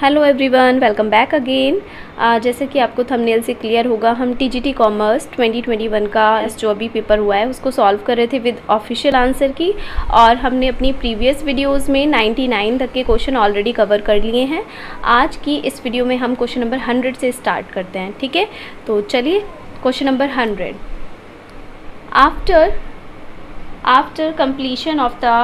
Hello everyone, welcome back again. जैसे कि आपको थंबनेल से क्लियर होगा, हम टीजीटी कॉमर्स 2021 का जो अभी पेपर हुआ है उसको सॉल्व कर रहे थे विद ऑफिशियल आंसर की। और हमने अपनी प्रीवियस वीडियोस में 99 तक के क्वेश्चन ऑलरेडी कवर कर लिए हैं। आज की इस वीडियो में हम क्वेश्चन नंबर 100 से स्टार्ट करते हैं, ठीक है। तो चलिए, question number 100। After completion of the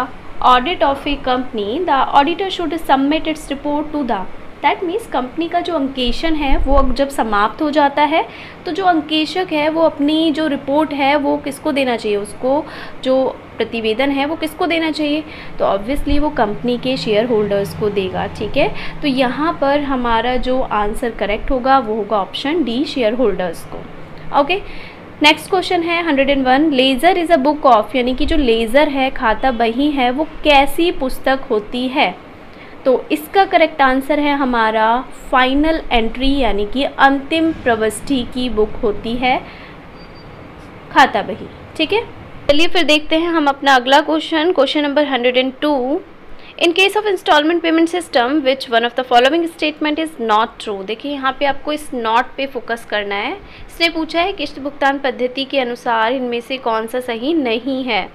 audit of a company, the auditor should submit its report to the, that means company का जो अंकेशन है वो जब समाप्त हो जाता है तो जो अंकेशक है वो अपनी जो रिपोर्ट है वो किसको देना चाहिए, उसको जो प्रतिवेदन है वो किसको देना चाहिए, तो ऑब्वियसली वो कंपनी के शेयर होल्डर्स को देगा, ठीक है। तो यहाँ पर हमारा जो आंसर करेक्ट होगा वो होगा ऑप्शन डी, शेयर होल्डर्स को। ओके, नेक्स्ट क्वेश्चन है 101। Laser is a book of, यानी कि जो लेज़र है, खाता बही है, वो कैसी पुस्तक होती है, तो इसका करेक्ट आंसर है हमारा फाइनल एंट्री, यानी कि अंतिम प्रविष्टि की बुक होती है खाता बही, ठीक है। चलिए फिर देखते हैं हम अपना अगला question number 102। In case of installment payment system which one of the following statement is not true. देखिए यहाँ पे आपको इस नॉट पे फोकस करना है। इसने पूछा है किस्त भुगतान पद्धति के अनुसार इनमें से कौन सा सही नहीं है।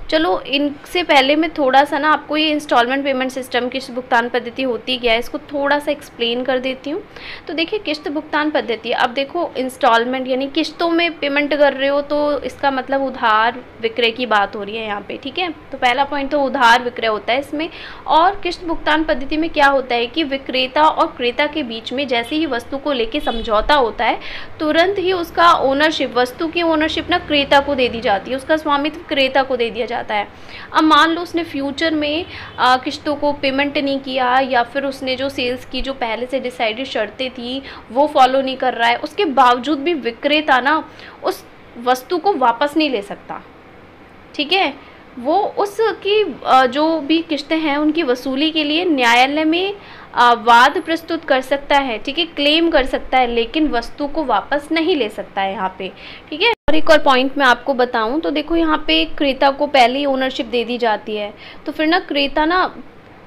चलो, इनसे पहले मैं थोड़ा सा ना आपको ये इंस्टॉलमेंट पेमेंट सिस्टम किस्त भुगतान पद्धति होती क्या है इसको थोड़ा सा एक्सप्लेन कर देती हूँ। तो देखिए, किस्त भुगतान पद्धति, अब देखो इंस्टॉलमेंट यानी किस्तों में पेमेंट कर रहे हो तो इसका मतलब उधार विक्रय की बात हो रही है यहाँ पे, ठीक है। तो पहला पॉइंट तो उधार विक्रय होता है इसमें। और किस्त भुगतान पद्धति में क्या होता है कि विक्रेता और क्रेता के बीच में जैसे ही वस्तु को लेके समझौता होता है तुरंत ही उसका ओनरशिप, वस्तु की ओनरशिप ना क्रेता को दे दी जाती है, उसका स्वामित्व क्रेता को दे दिया जाता है। अब मान लो उसने फ्यूचर में किस्तों को पेमेंट नहीं किया, या फिर उसने जो सेल्स की जो पहले से डिसाइडेड शर्तें थी वो फॉलो नहीं कर रहा है, उसके बावजूद भी विक्रेता ना उस वस्तु को वापस नहीं ले सकता, ठीक है। वो उसकी जो भी किस्तें हैं उनकी वसूली के लिए न्यायालय में वाद प्रस्तुत कर सकता है, ठीक है, क्लेम कर सकता है, लेकिन वस्तु को वापस नहीं ले सकता है यहाँ पे, ठीक है। और एक और पॉइंट मैं आपको बताऊं तो देखो, यहाँ पे क्रेता को पहले ही ओनरशिप दे दी जाती है, तो फिर ना क्रेता ना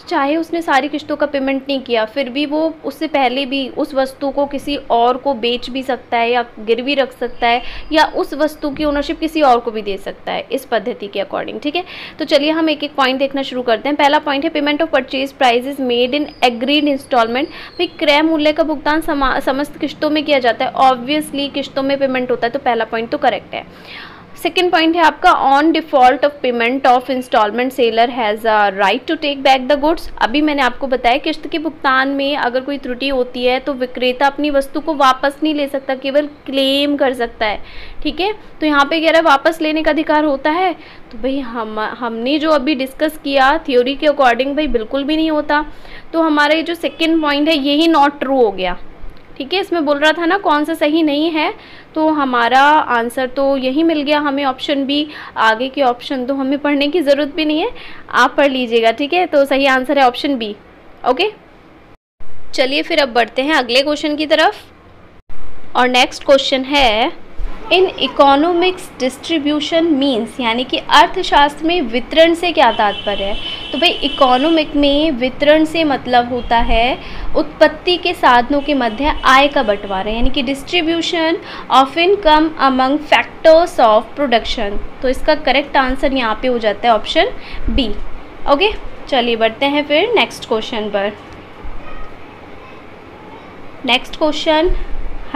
चाहे उसने सारी किस्तों का पेमेंट नहीं किया फिर भी वो उससे पहले भी उस वस्तु को किसी और को बेच भी सकता है या गिरवी रख सकता है, या उस वस्तु की ओनरशिप किसी और को भी दे सकता है इस पद्धति के अकॉर्डिंग, ठीक है। तो चलिए हम एक एक पॉइंट देखना शुरू करते हैं। पहला पॉइंट है payment of purchase price is made in agreed installment. भाई, क्रय मूल्य का भुगतान समस्त किस्तों में किया जाता है, ऑब्वियसली किस्तों में पेमेंट होता है, तो पहला पॉइंट तो करेक्ट है। सेकेंड पॉइंट है आपका on default of payment of installment seller has a right to take back the goods. अभी मैंने आपको बताया किस्त के भुगतान में अगर कोई त्रुटि होती है तो विक्रेता अपनी वस्तु को वापस नहीं ले सकता, केवल क्लेम कर सकता है, ठीक है। तो यहाँ पे कह रहा है वापस लेने का अधिकार होता है, तो भाई हमने जो अभी डिस्कस किया थ्योरी के अकॉर्डिंग भाई बिल्कुल भी नहीं होता। तो हमारा ये जो सेकेंड पॉइंट है यही नॉट ट्रू हो गया, ठीक है। इसमें बोल रहा था ना कौन सा सही नहीं है, तो हमारा आंसर तो यही मिल गया हमें, ऑप्शन बी। आगे के ऑप्शन तो हमें पढ़ने की ज़रूरत भी नहीं है, आप पढ़ लीजिएगा, ठीक है। तो सही आंसर है ऑप्शन बी। ओके, चलिए फिर अब बढ़ते हैं अगले क्वेश्चन की तरफ। और नेक्स्ट क्वेश्चन है इन इकोनॉमिक्स डिस्ट्रीब्यूशन मीन्स, यानी कि अर्थशास्त्र में वितरण से क्या तात्पर्य है। तो भाई इकोनॉमिक में वितरण से मतलब होता है उत्पत्ति के साधनों के मध्य आय का बंटवारा, यानी कि distribution of income among factors of production. तो इसका करेक्ट आंसर यहाँ पे हो जाता है ऑप्शन बी। ओके, चलिए बढ़ते हैं फिर नेक्स्ट क्वेश्चन पर। Next question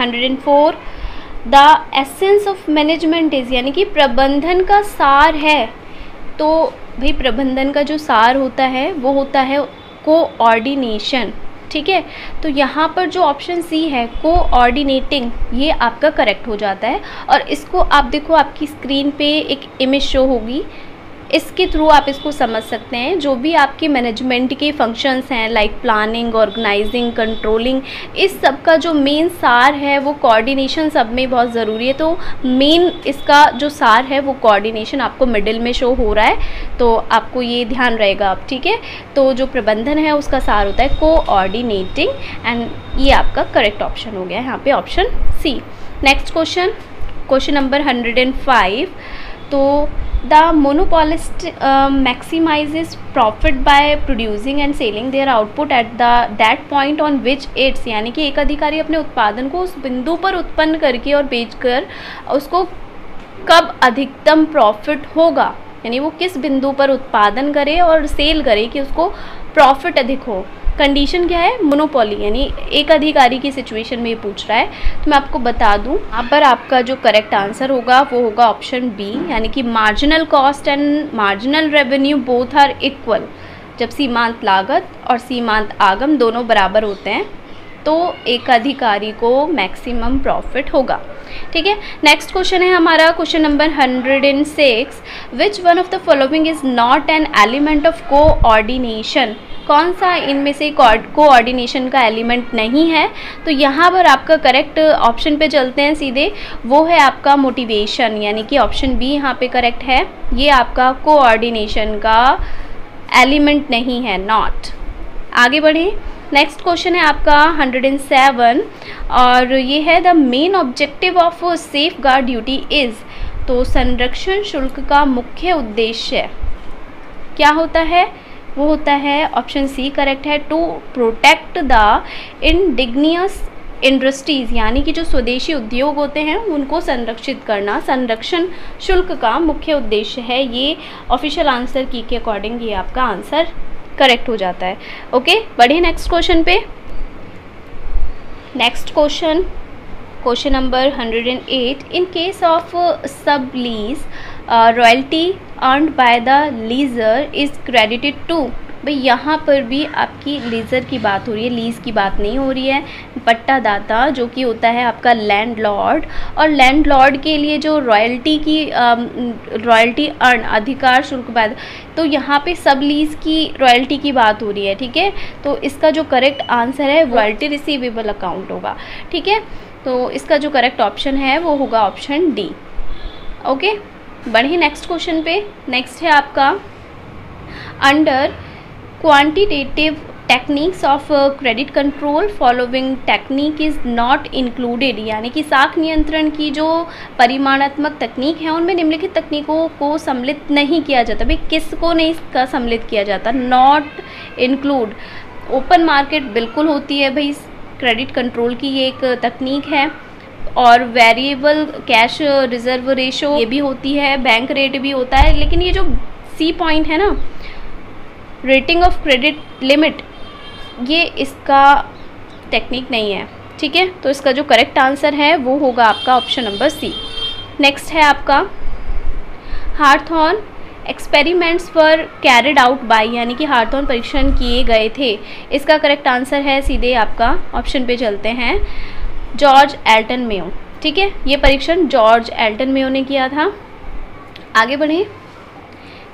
104। The essence of management is, यानी कि प्रबंधन का सार है। तो भाई प्रबंधन का जो सार होता है वो होता है कोऑर्डिनेशन, ठीक है। तो यहाँ पर जो ऑप्शन सी है कोऑर्डिनेटिंग, ये आपका करेक्ट हो जाता है। और इसको आप देखो, आपकी स्क्रीन पे एक इमेज शो होगी, इसके थ्रू आप इसको समझ सकते हैं। जो भी आपके मैनेजमेंट के फंक्शंस हैं लाइक प्लानिंग, ऑर्गेनाइजिंग, कंट्रोलिंग, इस सब का जो मेन सार है वो कोऑर्डिनेशन सब में बहुत ज़रूरी है। तो मेन इसका जो सार है वो कोऑर्डिनेशन आपको मिडिल में शो हो रहा है, तो आपको ये ध्यान रहेगा आप, ठीक है। तो जो प्रबंधन है उसका सार होता है कोऑर्डिनेटिंग, एंड ये आपका करेक्ट ऑप्शन हो गया है यहाँ पे option C. Next question number 105। तो तो the monopolist maximises profit by producing and selling their output at that point on which its, यानी कि एक अधिकारी अपने उत्पादन को उस बिंदु पर उत्पन्न करके और बेचकर उसको कब अधिकतम प्रॉफिट होगा, यानी वो किस बिंदु पर उत्पादन करे और सेल करे कि उसको प्रॉफिट अधिक हो। कंडीशन क्या है, मोनोपोली, यानी एक अधिकारी की सिचुएशन में ये पूछ रहा है। तो मैं आपको बता दूं, यहाँ पर आपका जो करेक्ट आंसर होगा वो होगा ऑप्शन बी, यानी कि marginal cost and marginal revenue both are equal. जब सीमांत लागत और सीमांत आगम दोनों बराबर होते हैं तो एक अधिकारी को मैक्सिमम प्रॉफिट होगा। ठीक है, नेक्स्ट क्वेश्चन है हमारा question number 106, which one of the following is not an element of coordination. कौन सा इनमें से कोऑर्डिनेशन का एलिमेंट नहीं है। तो यहाँ पर आपका करेक्ट ऑप्शन पे चलते हैं सीधे, वो है आपका मोटिवेशन, यानी कि ऑप्शन बी यहाँ पे करेक्ट है। ये आपका कोऑर्डिनेशन का एलिमेंट नहीं है, नॉट। आगे बढ़ें, नेक्स्ट क्वेश्चन है आपका 107 और ये है the main objective of safe guard duty is. तो संरक्षण शुल्क का मुख्य उद्देश्य क्या होता है, वो होता है ऑप्शन सी करेक्ट है, टू प्रोटेक्ट द इंडिग्नियस इंडस्ट्रीज़, यानी कि जो स्वदेशी उद्योग होते हैं उनको संरक्षित करना संरक्षण शुल्क का मुख्य उद्देश्य है। ये ऑफिशियल आंसर की के अकॉर्डिंग ये आपका आंसर करेक्ट हो जाता है। ओके, बढ़े नेक्स्ट क्वेश्चन पे। Next question number 108, in case of sublease royalty earned by the lessor is credited to. भाई यहाँ पर भी आपकी लीजर की बात हो रही है, लीज की बात नहीं हो रही है। पट्टादाता जो कि होता है आपका लैंडलॉर्ड, और लैंडलॉर्ड के लिए जो रॉयल्टी अर्न अधिकार शुल्क बाद, तो यहाँ पे सब लीज की रॉयल्टी की बात हो रही है। ठीक है, तो इसका जो करेक्ट आंसर है रॉयल्टी रिसीवेबल अकाउंट होगा। ठीक है, तो इसका जो करेक्ट ऑप्शन है वो होगा ऑप्शन डी। ओके, बढ़िए नेक्स्ट क्वेश्चन पे। नेक्स्ट है आपका under quantitative techniques of credit control following technique is not included, यानी कि साख नियंत्रण की जो परिमाणात्मक तकनीक है उनमें निम्नलिखित तकनीकों को सम्मिलित नहीं किया जाता। भाई किसको नहीं इसका सम्मिलित किया जाता, नॉट इंक्लूड। ओपन मार्केट बिल्कुल होती है भाई, क्रेडिट कंट्रोल की ये एक तकनीक है, और वेरिएबल कैश रिजर्व रेशो ये भी होती है, बैंक रेट भी होता है। लेकिन ये जो सी पॉइंट है ना, रेटिंग ऑफ क्रेडिट लिमिट, ये इसका टेक्निक नहीं है। ठीक है, तो इसका जो करेक्ट आंसर है वो होगा आपका ऑप्शन नंबर सी। नेक्स्ट है आपका हार्थॉन एक्सपेरिमेंट्स पर कैरिड आउट बाय, यानी कि हार्थॉन परीक्षण किए गए थे। इसका करेक्ट आंसर है सीधे आपका ऑप्शन पे चलते हैं, जॉर्ज एल्टन मेयो। ठीक है, ये परीक्षण जॉर्ज एल्टन मेयो ने किया था। आगे बढ़े,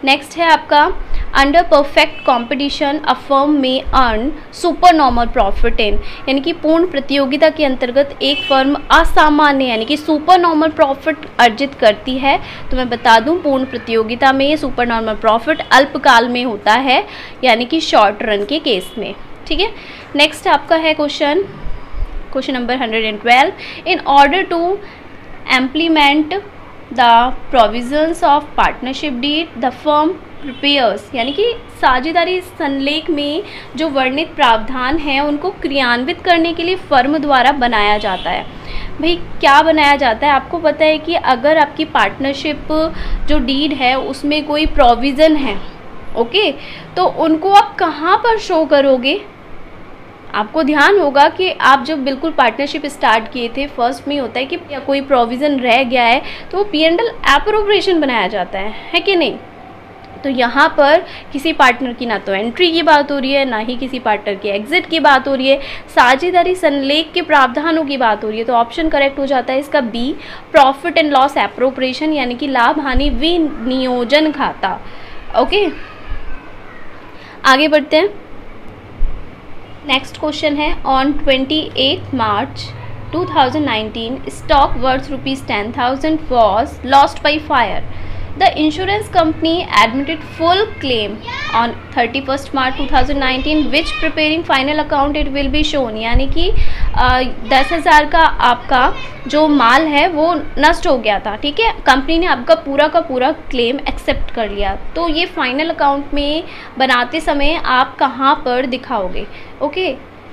नेक्स्ट है आपका under perfect competition a firm may earn super normal profit in, यानी कि पूर्ण प्रतियोगिता के अंतर्गत एक फर्म असामान्य यानी कि सुपर नॉर्मल प्रॉफिट अर्जित करती है। तो मैं बता दूं, पूर्ण प्रतियोगिता में सुपर नॉर्मल प्रॉफिट अल्पकाल में होता है, यानी कि शॉर्ट रन के केस में। ठीक है, नेक्स्ट आपका है question number 112, in order to implement the provisions of partnership deed the firm prepares, यानी कि साझेदारी संलेख में जो वर्णित प्रावधान हैं उनको क्रियान्वित करने के लिए फर्म द्वारा बनाया जाता है। भाई क्या बनाया जाता है, आपको पता है कि अगर आपकी पार्टनरशिप जो डीड है उसमें कोई प्रोविज़न है, ओके, तो उनको आप कहाँ पर शो करोगे। आपको ध्यान होगा कि आप जब बिल्कुल पार्टनरशिप स्टार्ट किए थे, फर्स्ट में होता है कि कोई प्रोविज़न रह गया है तो वो P&L एप्रोप्रिएशन बनाया जाता है कि नहीं। तो यहाँ पर किसी पार्टनर की ना तो एंट्री की बात हो रही है, ना ही किसी पार्टनर की एग्जिट की बात हो रही है, साझेदारी संलेख के प्रावधानों की बात हो रही है। तो ऑप्शन करेक्ट हो जाता है इसका B, profit and loss appropriation, यानी कि लाभ हानि विनियोजन खाता। ओके, आगे बढ़ते हैं। नेक्स्ट क्वेश्चन है, on 28 March 2019 stock worth ₹10,000 was lost by fire. The insurance company admitted full claim on 31 March 2019 which preparing final account it will be shown, यानी कि 10,000 का आपका जो माल है वो नष्ट हो गया था, ठीक है, कंपनी ने आपका पूरा का पूरा क्लेम एक्सेप्ट कर लिया, तो ये फाइनल अकाउंट में बनाते समय आप कहाँ पर दिखाओगे। ओके,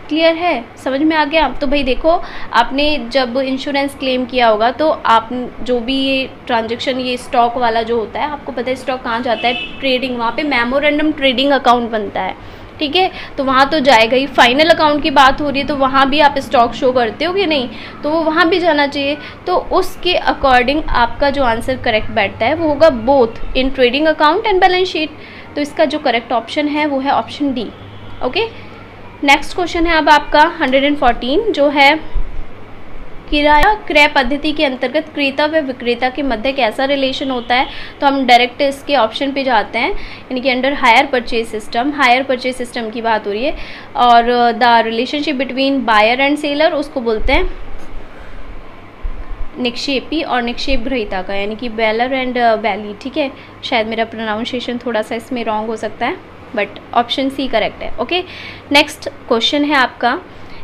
क्लियर है, समझ में आ गया। तो भाई देखो, आपने जब इंश्योरेंस क्लेम किया होगा तो आप जो भी ये ट्रांजैक्शन, ये स्टॉक वाला जो होता है, आपको पता है स्टॉक कहाँ जाता है, ट्रेडिंग, वहाँ पे मेमोरेंडम ट्रेडिंग अकाउंट बनता है, ठीक है, तो वहाँ तो जाएगा ही। फाइनल अकाउंट की बात हो रही है तो वहाँ भी आप स्टॉक शो करते हो कि नहीं, तो वो वहाँ भी जाना चाहिए, तो उसके अकॉर्डिंग आपका जो आंसर करेक्ट बैठता है वो होगा both in trading account and balance sheet. तो इसका जो करेक्ट ऑप्शन है वो है option D. Okay, next question है अब आपका 114, जो है किराया क्रय पद्धति के अंतर्गत क्रेता व विक्रेता के मध्य कैसा रिलेशन होता है। तो हम डायरेक्ट इसके ऑप्शन पे जाते हैं, यानी कि अंडर हायर परचेज सिस्टम की बात हो रही है, और the relationship between buyer and seller, उसको बोलते हैं निक्षेपी और निक्षेप ग्रहीता का, यानी कि बेलर एंड बैली, ठीक है, शायद मेरा प्रोनाउंसिएशन थोड़ा सा इसमें रॉन्ग हो सकता है, बट ऑप्शन सी करेक्ट है। ओके, नेक्स्ट क्वेश्चन है आपका,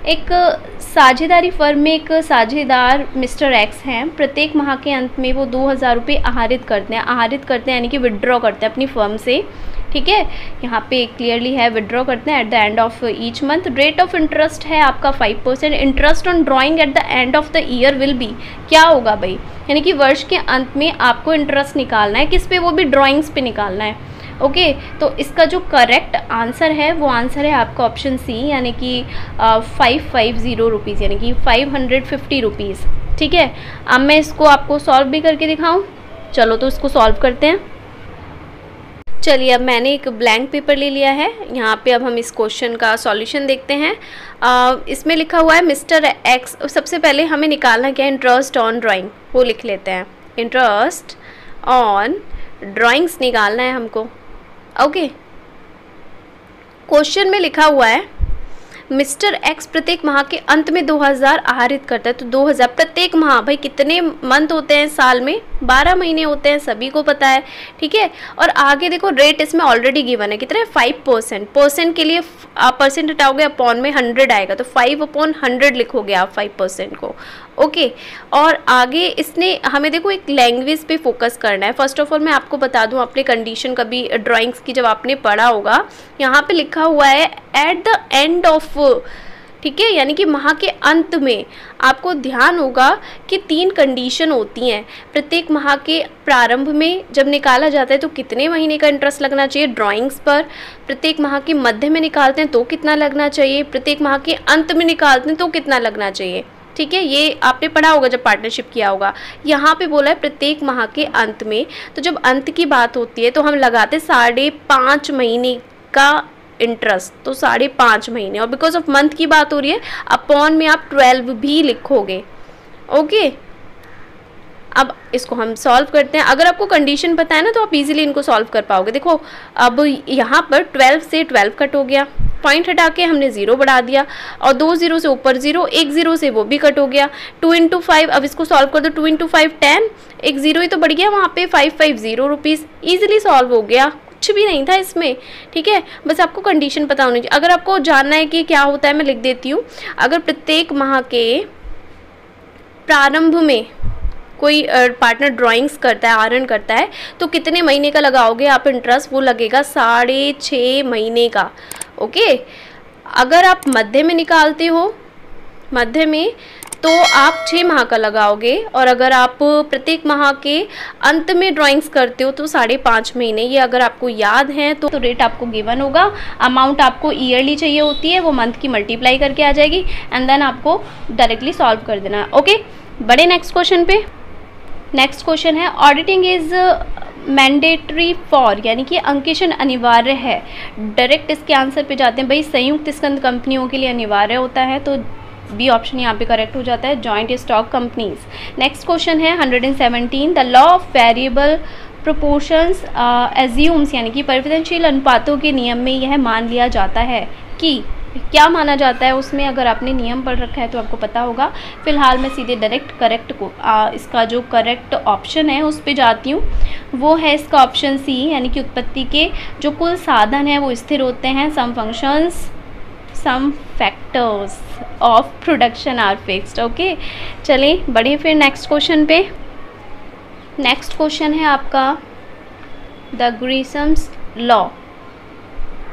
एक साझेदारी फर्म में एक साझेदार मिस्टर एक्स हैं, प्रत्येक माह के अंत में वो 2,000 रुपये आहरित करते हैं यानी कि विड्रॉ करते हैं अपनी फर्म से, ठीक है, यहाँ पे क्लियरली है विड्रॉ करते हैं at the end of each month. Rate of interest है आपका 5%। Interest on drawing at the end of the year will be, क्या होगा भाई, यानी कि वर्ष के अंत में आपको इंटरेस्ट निकालना है, किस पे, वो भी ड्राइंग्स पे निकालना है। ओके, तो इसका जो करेक्ट आंसर है वो आंसर है आपका ऑप्शन सी, यानी कि 550 रुपीज़, यानी कि 550 रुपीज़, ठीक है। अब मैं इसको आपको सॉल्व भी करके दिखाऊं, चलो तो इसको सॉल्व करते हैं। चलिए, अब मैंने एक ब्लैंक पेपर ले लिया है, यहाँ पे अब हम इस क्वेश्चन का सॉल्यूशन देखते हैं। इसमें लिखा हुआ है मिस्टर एक्स, सबसे पहले हमें निकालना क्या है, इंटरेस्ट ऑन ड्राइंग, वो लिख लेते हैं, इंटरेस्ट ऑन ड्राइंग्स निकालना है हमको। ओके, क्वेश्चन में लिखा हुआ है मिस्टर एक्स प्रत्येक माह के अंत में 2,000 आहरित करता है, तो 2,000 प्रत्येक माह, भाई कितने मंथ होते हैं साल में, 12 महीने होते हैं, सभी को पता है, ठीक है। और आगे देखो रेट इसमें ऑलरेडी गिवन है, कितने, 5%, परसेंट के लिए आप परसेंट हटाओगे अपॉन में 100 आएगा, तो 5/100 लिखोगे आप 5% को। ओके, और आगे इसने हमें देखो एक लैंग्वेज पे फोकस करना है। फर्स्ट ऑफ ऑल मैं आपको बता दूं, अपने कंडीशन कभी ड्राइंग्स की जब आपने पढ़ा होगा, यहाँ पे लिखा हुआ है एट द एंड ऑफ, ठीक है, यानी कि माह के अंत में। आपको ध्यान होगा कि 3 कंडीशन होती हैं, प्रत्येक माह के प्रारंभ में जब निकाला जाता है तो कितने महीने का इंटरेस्ट लगना चाहिए ड्राइंग्स पर, प्रत्येक माह के मध्य में निकालते हैं तो कितना लगना चाहिए, प्रत्येक माह के अंत में निकालते हैं तो कितना लगना चाहिए, ठीक है, ये आपने पढ़ा होगा जब पार्टनरशिप किया होगा। यहाँ पे बोला है प्रत्येक माह के अंत में, तो जब अंत की बात होती है तो हम लगाते 5.5 महीने का इंटरेस्ट, तो 5.5 महीने, और बिकॉज ऑफ मंथ की बात हो रही है अपॉन में आप 12 भी लिखोगे। ओके, अब इसको हम सॉल्व करते हैं। अगर आपको कंडीशन पता है ना तो आप इजीली इनको सॉल्व कर पाओगे। देखो, अब यहाँ पर 12 से 12 कट हो गया, पॉइंट हटा के हमने 0 बढ़ा दिया, और 2 0 से ऊपर 0, 1 0 से वो भी कट हो गया। 2 × 5, अब इसको सॉल्व कर दो, 2 × 5 10, एक 0 ही तो बढ़ गया वहाँ पे, 550 रुपीज़, ईजिली सॉल्व हो गया, कुछ भी नहीं था इसमें, ठीक है। बस आपको कंडीशन पता होनी चाहिए। अगर आपको जानना है कि क्या होता है, मैं लिख देती हूँ, अगर प्रत्येक माह के प्रारंभ में कोई पार्टनर ड्राइंग्स करता है, आहरण करता है, तो कितने महीने का लगाओगे आप इंटरेस्ट, वो लगेगा 6.5 महीने का। ओके, अगर आप मध्य में निकालते हो, मध्य में, तो आप 6 माह का लगाओगे, और अगर आप प्रत्येक माह के अंत में ड्राइंग्स करते हो तो 5.5 महीने। ये अगर आपको याद है तो रेट आपको गिवन होगा, अमाउंट आपको ईयरली चाहिए होती है, वो मंथ की मल्टीप्लाई करके आ जाएगी, एंड देन आपको डायरेक्टली सॉल्व कर देना है। ओके, बड़े नेक्स्ट क्वेश्चन पे। नेक्स्ट क्वेश्चन है ऑडिटिंग इज मैंडेटरी फॉर, यानी कि अंकेशन अनिवार्य है। डायरेक्ट इसके आंसर पे जाते हैं, भाई संयुक्त स्कंद कंपनियों के लिए अनिवार्य होता है, तो बी ऑप्शन यहाँ पे करेक्ट हो जाता है, joint stock companies. Next question है 117, the law of variable proportions assumes, यानी कि परिवर्तनशील अनुपातों के नियम में यह मान लिया जाता है कि क्या माना जाता है उसमें, अगर आपने नियम पढ़ रखा है तो आपको पता होगा। फिलहाल मैं सीधे डायरेक्ट करेक्ट को इसका जो करेक्ट ऑप्शन है उस पर जाती हूँ। वो है इसका ऑप्शन सी, यानी कि उत्पत्ति के जो कुल साधन हैं वो स्थिर होते हैं। Some functions some factors of production are fixed. Okay, चलिए बढ़े फिर नेक्स्ट क्वेश्चन पे। नेक्स्ट क्वेश्चन है आपका, the Gresham's law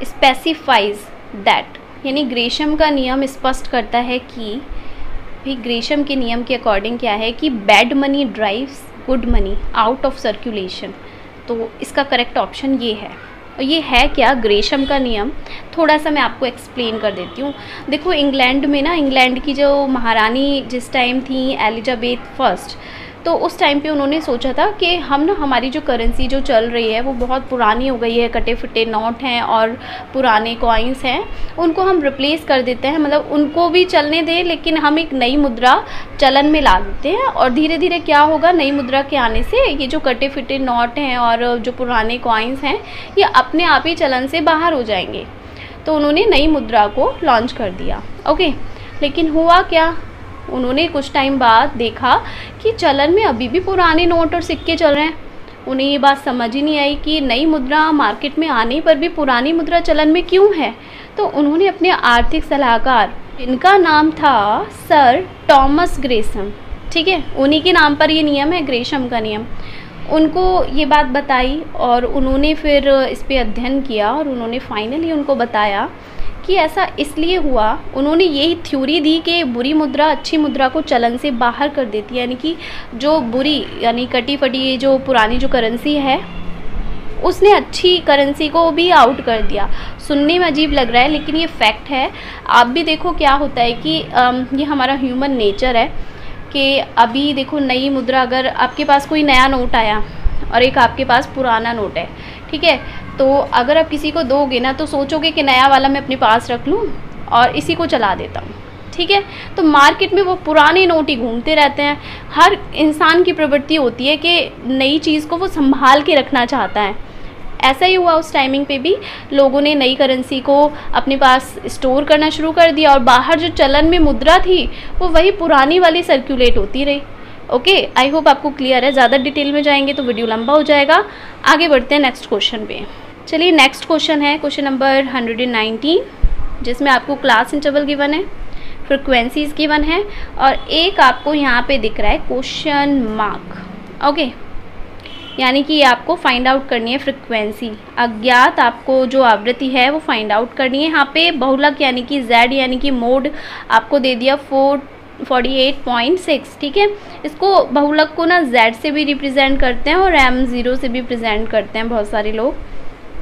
specifies that, यानी ग्रेशम का नियम स्पष्ट करता है कि भाई ग्रेशम के नियम के अकॉर्डिंग क्या है कि bad money drives good money out of circulation. तो इसका करेक्ट ऑप्शन ये है। और ये है क्या ग्रेशम का नियम, थोड़ा सा मैं आपको एक्सप्लेन कर देती हूँ। देखो इंग्लैंड में ना, इंग्लैंड की जो महारानी जिस टाइम थी एलिजाबेथ फर्स्ट, तो उस टाइम पे उन्होंने सोचा था कि हम ना हमारी जो करेंसी जो चल रही है वो बहुत पुरानी हो गई है, कटे फटे नोट हैं और पुराने कॉइन्स हैं, उनको हम रिप्लेस कर देते हैं, मतलब उनको भी चलने दें लेकिन हम एक नई मुद्रा चलन में ला देते हैं। और धीरे धीरे क्या होगा, नई मुद्रा के आने से ये जो कटे फटे नोट हैं और जो पुराने कॉइन्स हैं ये अपने आप ही चलन से बाहर हो जाएंगे। तो उन्होंने नई मुद्रा को लॉन्च कर दिया। ओके, लेकिन हुआ क्या, उन्होंने कुछ टाइम बाद देखा कि चलन में अभी भी पुराने नोट और सिक्के चल रहे हैं। उन्हें ये बात समझ ही नहीं आई कि नई मुद्रा मार्केट में आने पर भी पुरानी मुद्रा चलन में क्यों है। तो उन्होंने अपने आर्थिक सलाहकार, इनका नाम था सर टॉमस ग्रेशम, ठीक है, उन्हीं के नाम पर ये नियम है ग्रेशम का नियम, उनको ये बात बताई और उन्होंने फिर इस पर अध्ययन किया और उन्होंने फाइनली उनको बताया कि ऐसा इसलिए हुआ। उन्होंने यही थ्योरी दी कि बुरी मुद्रा अच्छी मुद्रा को चलन से बाहर कर देती है, यानी कि जो बुरी यानी कटी फटी जो पुरानी जो करेंसी है उसने अच्छी करेंसी को भी आउट कर दिया। सुनने में अजीब लग रहा है लेकिन ये फैक्ट है। आप भी देखो क्या होता है कि ये हमारा ह्यूमन नेचर है कि अभी देखो नई मुद्रा, अगर आपके पास कोई नया नोट आया और एक आपके पास पुराना नोट है, ठीक है, तो अगर आप किसी को दोगे ना तो सोचोगे कि नया वाला मैं अपने पास रख लूँ और इसी को चला देता हूँ, ठीक है। तो मार्केट में वो पुराने नोट ही घूमते रहते हैं। हर इंसान की प्रवृत्ति होती है कि नई चीज़ को वो संभाल के रखना चाहता है। ऐसा ही हुआ उस टाइमिंग पे भी, लोगों ने नई करेंसी को अपने पास स्टोर करना शुरू कर दिया और बाहर जो चलन में मुद्रा थी वो वही पुरानी वाली सर्कुलेट होती रही। ओके, आई होप आपको क्लियर है। ज़्यादा डिटेल में जाएंगे तो वीडियो लंबा हो जाएगा। आगे बढ़ते हैं नेक्स्ट क्वेश्चन पे। चलिए नेक्स्ट क्वेश्चन है क्वेश्चन नंबर 119, जिसमें आपको क्लास इंटरवल गिवन है, फ्रिक्वेंसीज गिवन है और एक आपको यहाँ पे दिख रहा है क्वेश्चन मार्क। ओके, यानी कि आपको फाइंड आउट करनी है फ्रिक्वेंसी, अज्ञात आपको जो आवृत्ति है वो फाइंड आउट करनी है। यहाँ पे बहुलक यानी कि Z यानी कि मोड आपको दे दिया 48.6, ठीक है। इसको बहुलक को ना Z से भी रिप्रेजेंट करते हैं और M0 से भी प्रेजेंट करते हैं बहुत सारे लोग।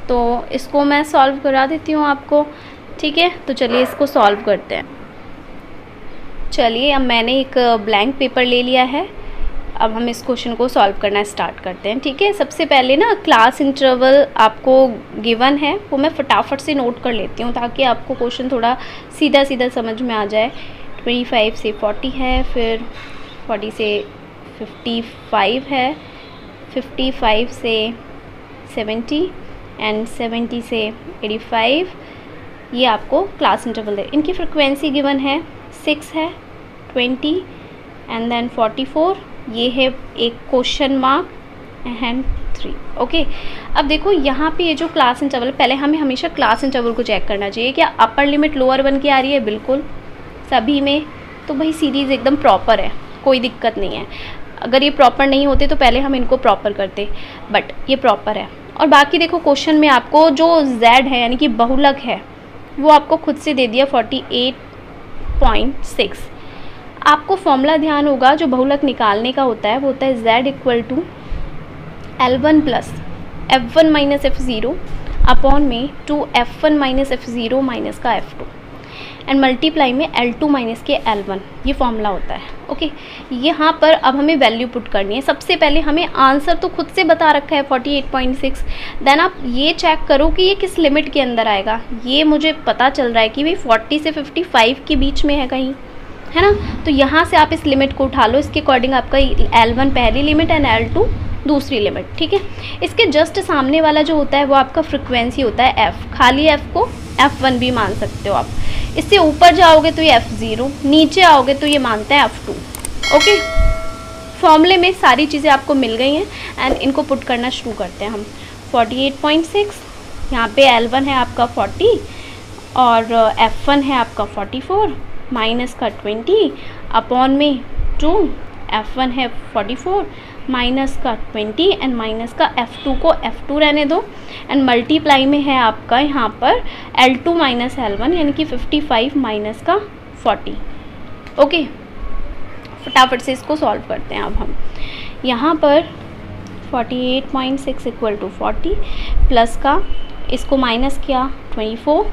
तो इसको मैं सॉल्व करा देती हूँ आपको, ठीक है। तो चलिए इसको सॉल्व करते हैं। चलिए अब मैंने एक ब्लैंक पेपर ले लिया है, अब हम इस क्वेश्चन को सॉल्व करना स्टार्ट करते हैं, ठीक है। सबसे पहले ना क्लास इंटरवल आपको गिवन है वो मैं फटाफट से नोट कर लेती हूँ ताकि आपको क्वेश्चन थोड़ा सीधा सीधा समझ में आ जाए। 25 से 40 है, फिर 40 से 55 है, 55 से 70 एंड 70 से 85। ये आपको क्लास इंटरवल है। इनकी फ्रिक्वेंसी गिवन है 6 है, 20 एंड देन 44। ये है एक क्वेश्चन मार्क एंड 3। ओके, अब देखो यहाँ पे ये जो क्लास इंटरवल, पहले हमें हमेशा क्लास इंटरवल को चेक करना चाहिए क्या अपर लिमिट लोअर वन की आ रही है, बिल्कुल सभी में। तो भाई सीरीज़ एकदम प्रॉपर है, कोई दिक्कत नहीं है। अगर ये प्रॉपर नहीं होते तो पहले हम इनको प्रॉपर करते, बट ये प्रॉपर है। और बाकी देखो क्वेश्चन में आपको जो Z है यानी कि बहुलक है वो आपको खुद से दे दिया 48.6। आपको फॉर्मूला ध्यान होगा जो बहुलक निकालने का होता है वो होता है Z equal to L1 plus F1 minus F0 upon में 2F1 माइनस F0 माइनस का F2 एंड मल्टीप्लाई में L2 माइनस के L1। ये फॉर्मूला होता है। ओके, यहाँ पर अब हमें वैल्यू पुट करनी है। सबसे पहले हमें आंसर तो खुद से बता रखा है 48.6, देन आप ये चेक करो कि ये किस लिमिट के अंदर आएगा। ये मुझे पता चल रहा है कि भाई 40 से 55 के बीच में है कहीं, है ना। तो यहाँ से आप इस लिमिट को उठा लो, इसके अकॉर्डिंग आपका L1 पहली लिमिट एंड L2 दूसरी लिमिट, ठीक है। इसके जस्ट सामने वाला जो होता है वो आपका फ्रिक्वेंसी होता है F। खाली F को F1 भी मान सकते हो आप। इससे ऊपर जाओगे तो ये F0, नीचे आओगे तो ये मानते हैं F2। ओके, फॉर्मूले में सारी चीज़ें आपको मिल गई हैं एंड इनको पुट करना शुरू करते हैं हम। 48.6, यहाँ पे L1 है आपका 40 और F1 है आपका 44, माइनस का 20 अपॉन में 2, F1 है 44 माइनस का 20 एंड माइनस का F2 को F2 रहने दो एंड मल्टीप्लाई में है आपका यहाँ पर L2 माइनस L1 यानी कि 55 माइनस का 40। ओके, फटाफट से इसको सॉल्व करते हैं अब हम। यहाँ पर 48.6 इक्वल टू 40 प्लस का इसको माइनस किया 24,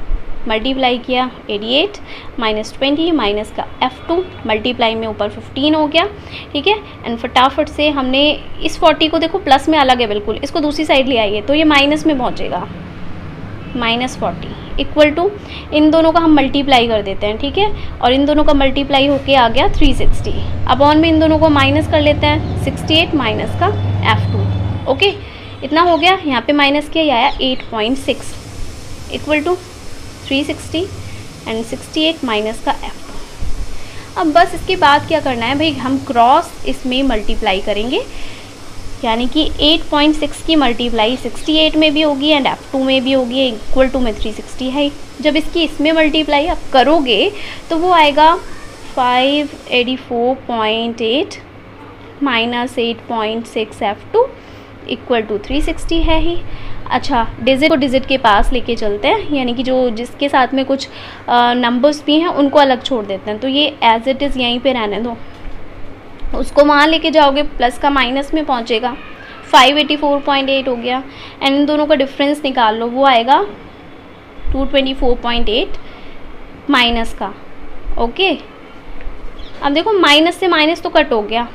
मल्टीप्लाई किया 88 माइनस 20 माइनस का F2 मल्टीप्लाई में ऊपर 15 हो गया। ठीक है, एंड फटाफट से हमने इस 40 को देखो प्लस में अलग है बिल्कुल, इसको दूसरी साइड ले आइए तो ये माइनस में पहुंचेगा, -40 इक्वल टू इन दोनों का हम मल्टीप्लाई कर देते हैं। ठीक है, और इन दोनों का मल्टीप्लाई होके आ गया 360, अपॉन में इन दोनों को माइनस कर लेते हैं 68 माइनस का F2। ओके, इतना हो गया, यहाँ पे माइनस किया, आया 8.6 इक्वल टू 360 एंड 68 माइनस का F2। अब बस इसके बाद क्या करना है भाई, हम क्रॉस इसमें मल्टीप्लाई करेंगे, यानी कि 8.6 की मल्टीप्लाई 68 में भी होगी एंड F2 में भी होगी, इक्वल टू में 360 है। जब इसकी इसमें मल्टीप्लाई आप करोगे तो वो आएगा 584.8 माइनस 8.6 F2 इक्वल टू 360 है ही। अच्छा, डिजिट को डिजिट के पास लेके चलते हैं, यानी कि जो जिसके साथ में कुछ नंबर्स भी हैं उनको अलग छोड़ देते हैं, तो ये एज इट इज़ यहीं पे रहने दो। उसको वहाँ लेके जाओगे प्लस का माइनस में पहुँचेगा, 584.8 हो गया एंड इन दोनों का डिफरेंस निकाल लो, वो आएगा 224.8 माइनस का। ओके, अब देखो माइनस से माइनस तो कट हो गया,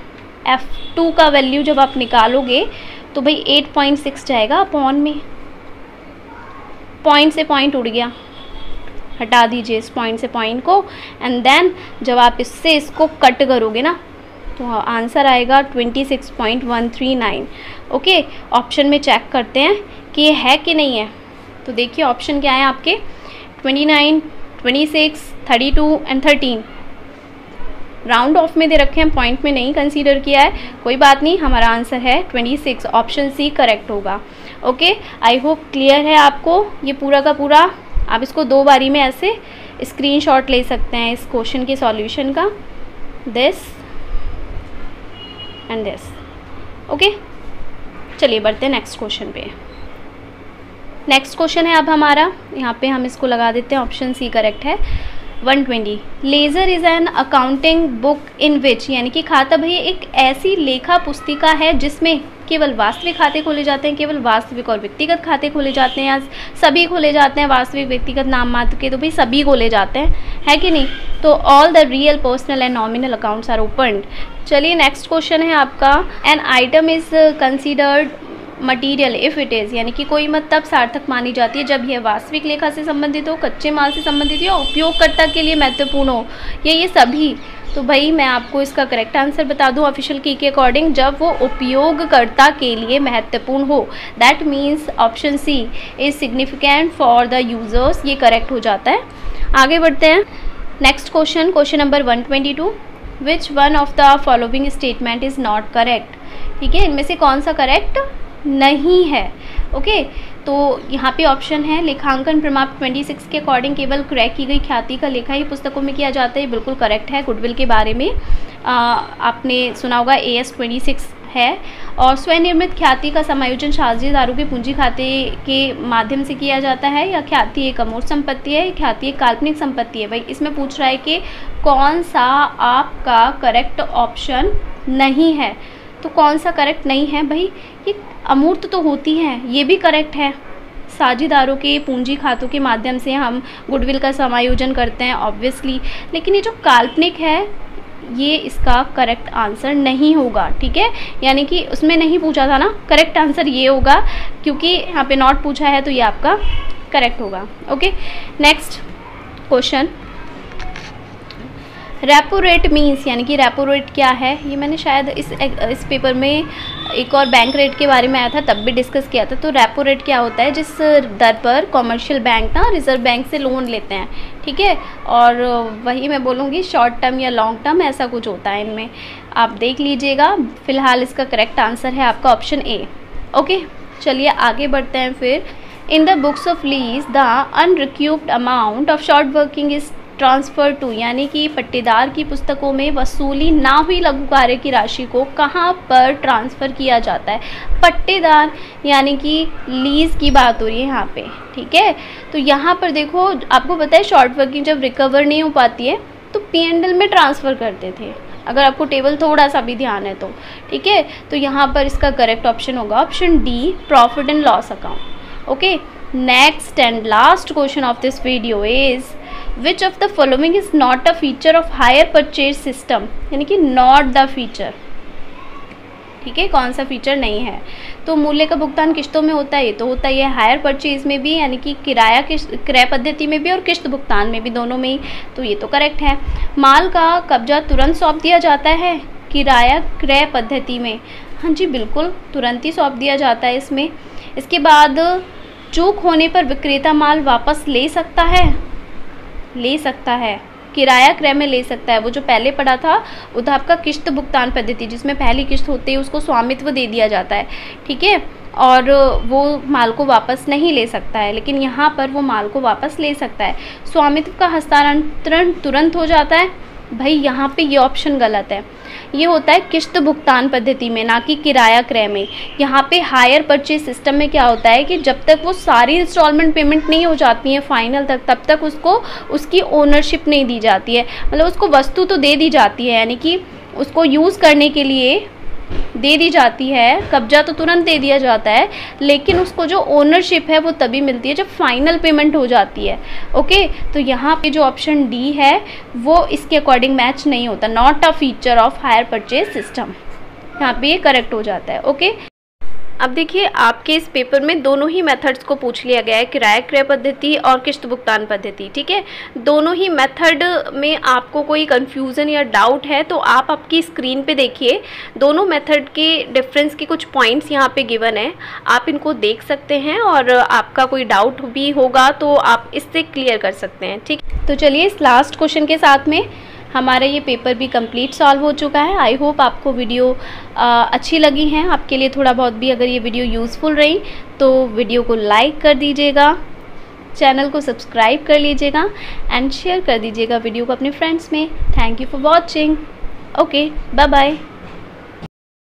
F2 का वैल्यू जब आप निकालोगे तो भाई 8.6 जाएगा अपॉन में, पॉइंट से पॉइंट उड़ गया, हटा दीजिए इस पॉइंट से पॉइंट को एंड देन जब आप इससे इसको कट करोगे ना तो आंसर आएगा 26.139। ओके, ऑप्शन में चेक करते हैं कि ये है कि नहीं है। तो देखिए ऑप्शन क्या है आपके, 29, 26, 32 एंड 13 राउंड ऑफ में दे रखे हैं, पॉइंट में नहीं कंसीडर किया है, कोई बात नहीं, हमारा आंसर है 26, ऑप्शन सी करेक्ट होगा। ओके, आई होप क्लियर है आपको ये पूरा का पूरा। आप इसको 2 बारी में ऐसे स्क्रीनशॉट ले सकते हैं इस क्वेश्चन के सॉल्यूशन का, दिस एंड दिस। ओके, चलिए बढ़ते हैं नेक्स्ट क्वेश्चन पे। नेक्स्ट क्वेश्चन है अब हमारा, यहाँ पे हम इसको लगा देते हैं, ऑप्शन सी करेक्ट है। 120 ledger is an accounting book in which, यानी कि खाता भैया एक ऐसी लेखा पुस्तिका है जिसमें केवल वास्तविक खाते खोले जाते हैं, केवल वास्तविक और व्यक्तिगत खाते खोले जाते हैं, या सभी खोले जाते हैं, वास्तविक व्यक्तिगत नाम मात्र के, तो भाई सभी खोले जाते हैं, है कि नहीं। तो all the real personal and nominal accounts are opened. चलिए नेक्स्ट क्वेश्चन है आपका, an item is considered material if it is, यानी कि कोई मत तब सार्थक मानी जाती है जब यह वास्तविक लेखा से संबंधित हो, कच्चे माल से संबंधित हो, उपयोगकर्ता के लिए महत्वपूर्ण हो, ये सभी। तो भाई मैं आपको इसका करेक्ट आंसर बता दूं ऑफिशियल की के अकॉर्डिंग, जब वो उपयोगकर्ता के लिए महत्वपूर्ण हो, that means option C is significant for the users, ये करेक्ट हो जाता है। आगे बढ़ते हैं next question, question number 122, which one of the following statement is not correct. ठीक है, इनमें से कौन सा करेक्ट नहीं है। ओके, तो यहाँ पे ऑप्शन है, लेखांकन प्रमाण 26 के अकॉर्डिंग केवल क्रय की गई ख्याति का लेखा ही पुस्तकों में किया जाता है, बिल्कुल करेक्ट है। गुडविल के बारे में आपने सुना होगा, AS 26 है। और स्वनिर्मित ख्याति का समायोजन साझेदारों के पूंजी खाते के माध्यम से किया जाता है, या ख्याति एक अमूर्त संपत्ति है, ख्याति एक काल्पनिक संपत्ति है। भाई इसमें पूछ रहा है कि कौन सा आपका करेक्ट ऑप्शन नहीं है, तो कौन सा करेक्ट नहीं है भाई, ये अमूर्त तो होती है, ये भी करेक्ट है। साझेदारों के पूंजी खातों के माध्यम से हम गुडविल का समायोजन करते हैं ऑब्वियसली, लेकिन ये जो काल्पनिक है ये इसका करेक्ट आंसर नहीं होगा। ठीक है, यानी कि उसमें नहीं पूछा था ना, करेक्ट आंसर ये होगा, क्योंकि यहाँ पे नॉट पूछा है तो ये आपका करेक्ट होगा। Okay, next question, repo rate means यानी कि रेपो रेट क्या है, ये मैंने शायद इस पेपर में एक और बैंक रेट के बारे में आया था तब भी डिस्कस किया था। तो रेपो रेट क्या होता है, जिस दर पर कॉमर्शियल बैंक ना रिजर्व बैंक से लोन लेते हैं, ठीक है। और वही मैं बोलूँगी शॉर्ट टर्म या लॉन्ग टर्म ऐसा कुछ होता है इनमें, आप देख लीजिएगा। फिलहाल इसका करेक्ट आंसर है आपका ऑप्शन ए। ओके, चलिए आगे बढ़ते हैं फिर। In the books of lease the unrecouped amount of short working is transfer to, यानी कि पट्टेदार की पुस्तकों में वसूली ना हुई लघु कार्य की राशि को कहाँ पर ट्रांसफ़र किया जाता है। पट्टेदार यानी कि लीज़ की बात हो रही है यहाँ पे, ठीक है। तो यहाँ पर देखो, आपको पता है शॉर्ट वर्किंग जब रिकवर नहीं हो पाती है तो P&L में ट्रांसफ़र करते थे, अगर आपको टेबल थोड़ा सा भी ध्यान है तो, ठीक है। तो यहाँ पर इसका करेक्ट ऑप्शन होगा option D, profit and loss account. Okay, next and last question of this video is which of the following is not a feature of hire purchase system, यानी कि नॉट द फीचर, ठीक है, कौन सा feature नहीं है। तो मूल्य का भुगतान किस्तों में होता है, ये तो होता ही है हायर परचेज में भी, यानी कि किराया क्रय पद्धति में भी और किस्त भुगतान में भी, दोनों में ही, तो ये तो करेक्ट है। माल का कब्जा तुरंत सौंप दिया जाता है किराया क्रय पद्धति में, हाँ जी बिल्कुल, तुरंत ही सौंप दिया जाता है इसमें। इसके बाद चूक होने पर विक्रेता माल वापस ले सकता है, ले सकता है, किराया क्रय में ले सकता है। वो जो पहले पढ़ा था वो था आपका किस्त भुगतान पद्धति, जिसमें पहली किस्त होते ही उसको स्वामित्व दे दिया जाता है, ठीक है, और वो माल को वापस नहीं ले सकता है, लेकिन यहाँ पर वो माल को वापस ले सकता है। स्वामित्व का हस्तांतरण तुरंत हो जाता है, भाई यहाँ पे ये ऑप्शन गलत है, ये होता है किस्त भुगतान पद्धति में, ना कि किराया क्रय में। यहाँ पे हायर परचेज सिस्टम में क्या होता है कि जब तक वो सारी इंस्टॉलमेंट पेमेंट नहीं हो जाती है फाइनल तक, तब तक उसको उसकी ओनरशिप नहीं दी जाती है, मतलब उसको वस्तु तो दे दी जाती है, यानी कि उसको यूज़ करने के लिए दे दी जाती है, कब्जा तो तुरंत दे दिया जाता है, लेकिन उसको जो ओनरशिप है वो तभी मिलती है जब फाइनल पेमेंट हो जाती है। ओके, तो यहाँ पे जो ऑप्शन डी है वो इसके अकॉर्डिंग मैच नहीं होता, not a feature of hire purchase system, यहाँ पे ये करेक्ट हो जाता है। ओके, अब देखिए आपके इस पेपर में दोनों ही मेथड्स को पूछ लिया गया है, किराया क्रय पद्धति और किस्त भुगतान पद्धति, ठीक है। दोनों ही मेथड में आपको कोई कंफ्यूजन या डाउट है तो आप आपकी स्क्रीन पे देखिए, दोनों मेथड के डिफरेंस के कुछ पॉइंट्स यहाँ पे गिवन है, आप इनको देख सकते हैं और आपका कोई डाउट भी होगा तो आप इससे क्लियर कर सकते हैं, ठीक। तो चलिए इस लास्ट क्वेश्चन के साथ में हमारा ये पेपर भी कंप्लीट सॉल्व हो चुका है। आई होप आपको वीडियो अच्छी लगी हैं, आपके लिए थोड़ा बहुत भी अगर ये वीडियो यूज़फुल रही तो वीडियो को लाइक कर दीजिएगा, चैनल को सब्सक्राइब कर लीजिएगा एंड शेयर कर दीजिएगा वीडियो को अपने फ्रेंड्स में। Thank you for watching. Okay, bye bye.